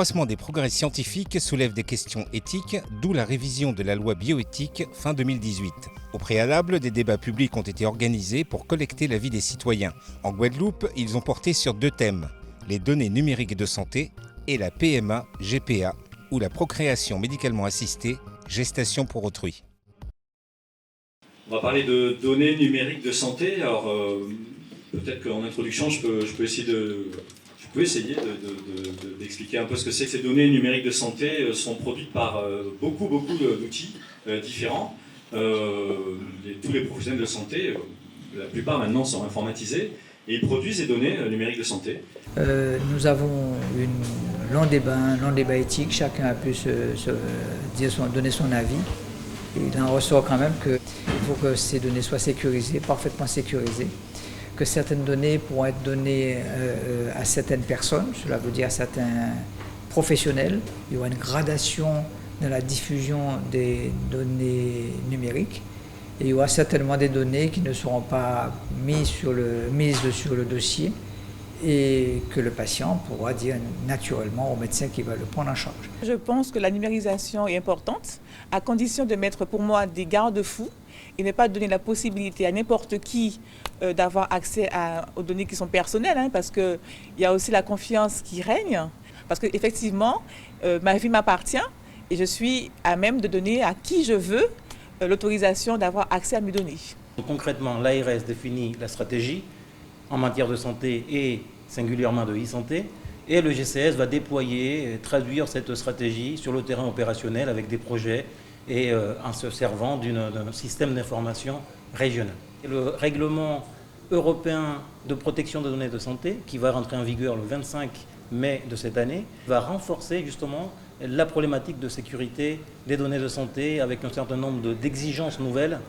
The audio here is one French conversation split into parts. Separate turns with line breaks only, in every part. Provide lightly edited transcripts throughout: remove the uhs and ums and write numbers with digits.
L'accroissement des progrès scientifiques soulève des questions éthiques, d'où la révision de la loi bioéthique fin 2018. Au préalable, des débats publics ont été organisés pour collecter l'avis des citoyens. En Guadeloupe, ils ont porté sur 2 thèmes, les données numériques de santé et la PMA, GPA, ou la procréation médicalement assistée, gestation pour autrui.
On va parler de données numériques de santé. Alors, peut-être qu'en introduction, je peux essayer d'expliquer un peu ce que c'est que ces données numériques de santé. Sont produites par beaucoup d'outils différents. Tous les professionnels de santé, la plupart maintenant sont informatisés, et ils produisent des données numériques de santé.
Nous avons un long débat éthique, chacun a pu donner son avis. Il en ressort quand même qu'il faut que ces données soient sécurisées, parfaitement sécurisées, que certaines données pourront être données à certaines personnes, cela veut dire à certains professionnels. Il y aura une gradation dans la diffusion des données numériques. Et il y aura certainement des données qui ne seront pas mises sur le dossier et que le patient pourra dire naturellement au médecin qui va le prendre en charge.
Je pense que la numérisation est importante, à condition de mettre pour moi des garde-fous et ne pas donner la possibilité à n'importe qui d'avoir accès aux données qui sont personnelles, parce qu'il y a aussi la confiance qui règne, parce qu'effectivement, ma vie m'appartient et je suis à même de donner à qui je veux l'autorisation d'avoir accès à mes données.
Concrètement, l'ARS définit la stratégie en matière de santé et singulièrement de e-santé, et le GCS va déployer, traduire cette stratégie sur le terrain opérationnel avec des projets et en se servant d'un système d'information régional. Et le règlement européen de protection des données de santé, qui va rentrer en vigueur le 25 mai de cette année, va renforcer justement la problématique de sécurité des données de santé avec un certain nombre d'exigences nouvelles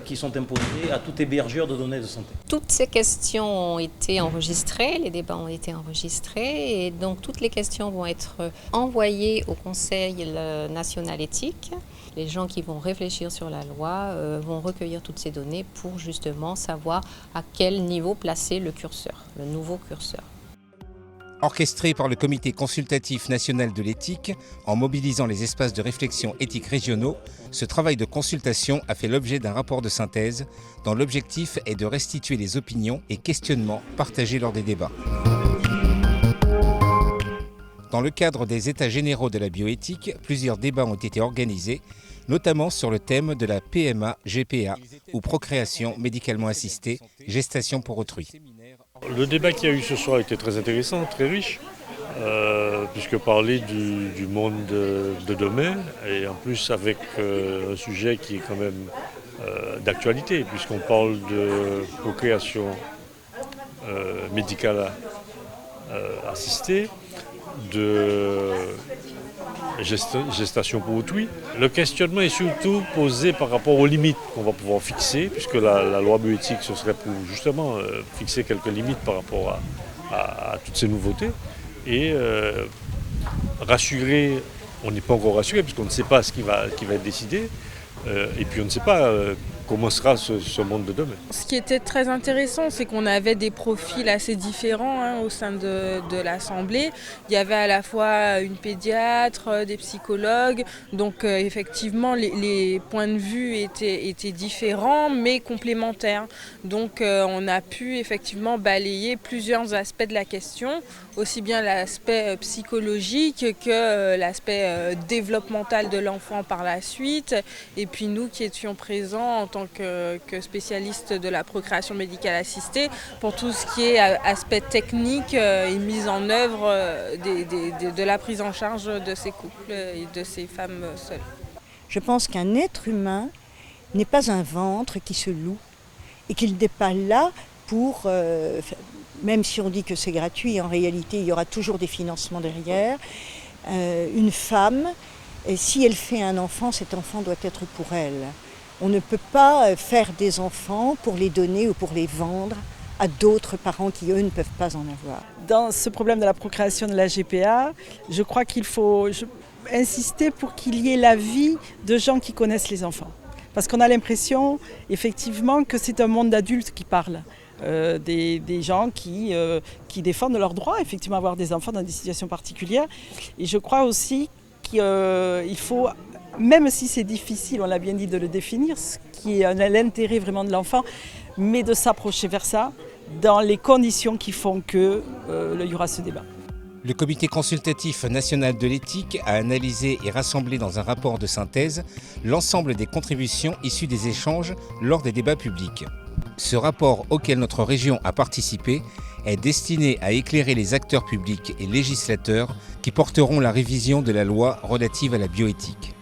qui sont imposées à tout hébergeur de données de santé.
Toutes ces questions ont été enregistrées, les débats ont été enregistrés et donc toutes les questions vont être envoyées au Conseil national éthique. Les gens qui vont réfléchir sur la loi vont recueillir toutes ces données pour justement savoir à quel niveau placer le curseur, le nouveau curseur.
Orchestré par le Comité consultatif national de l'éthique, en mobilisant les espaces de réflexion éthique régionaux, ce travail de consultation a fait l'objet d'un rapport de synthèse dont l'objectif est de restituer les opinions et questionnements partagés lors des débats. Dans le cadre des États généraux de la bioéthique, plusieurs débats ont été organisés, notamment sur le thème de la PMA, GPA, ou procréation médicalement assistée, gestation pour autrui.
Le débat qu'il y a eu ce soir était très intéressant, très riche, puisque parler du monde de demain, et en plus avec un sujet qui est quand même d'actualité, puisqu'on parle de procréation médicale assistée, de gestation pour autrui. Le questionnement est surtout posé par rapport aux limites qu'on va pouvoir fixer, puisque la loi bioéthique, ce serait pour justement fixer quelques limites par rapport à toutes ces nouveautés. Et rassurer, on n'est pas encore rassuré, puisqu'on ne sait pas ce qui va être décidé, et puis on ne sait pas comment sera ce monde de demain.
Ce qui était très intéressant, c'est qu'on avait des profils assez différents au sein de l'Assemblée. Il y avait à la fois une pédiatre, des psychologues, donc effectivement les points de vue étaient différents mais complémentaires. Donc on a pu effectivement balayer plusieurs aspects de la question, aussi bien l'aspect psychologique que l'aspect développemental de l'enfant par la suite. Et puis nous qui étions présents en tant que spécialistes de la procréation médicale assistée, pour tout ce qui est aspect technique et mise en œuvre de la prise en charge de ces couples et de ces femmes seules.
Je pense qu'un être humain n'est pas un ventre qui se loue et qu'il n'est pas là pour, même si on dit que c'est gratuit, en réalité il y aura toujours des financements derrière. Une femme, et si elle fait un enfant, cet enfant doit être pour elle. On ne peut pas faire des enfants pour les donner ou pour les vendre à d'autres parents qui, eux, ne peuvent pas en avoir.
Dans ce problème de la procréation de la GPA, je crois qu'il faut insister pour qu'il y ait l'avis de gens qui connaissent les enfants. Parce qu'on a l'impression, effectivement, que c'est un monde d'adultes qui parle. des gens qui défendent leurs droits, effectivement, avoir des enfants dans des situations particulières. Et je crois aussi qu'il faut, même si c'est difficile, on l'a bien dit, de le définir, ce qui est l'intérêt vraiment de l'enfant, mais de s'approcher vers ça dans les conditions qui font qu'il y aura ce débat.
Le Comité consultatif national de l'éthique a analysé et rassemblé dans un rapport de synthèse l'ensemble des contributions issues des échanges lors des débats publics. Ce rapport, auquel notre région a participé, est destiné à éclairer les acteurs publics et législateurs qui porteront la révision de la loi relative à la bioéthique.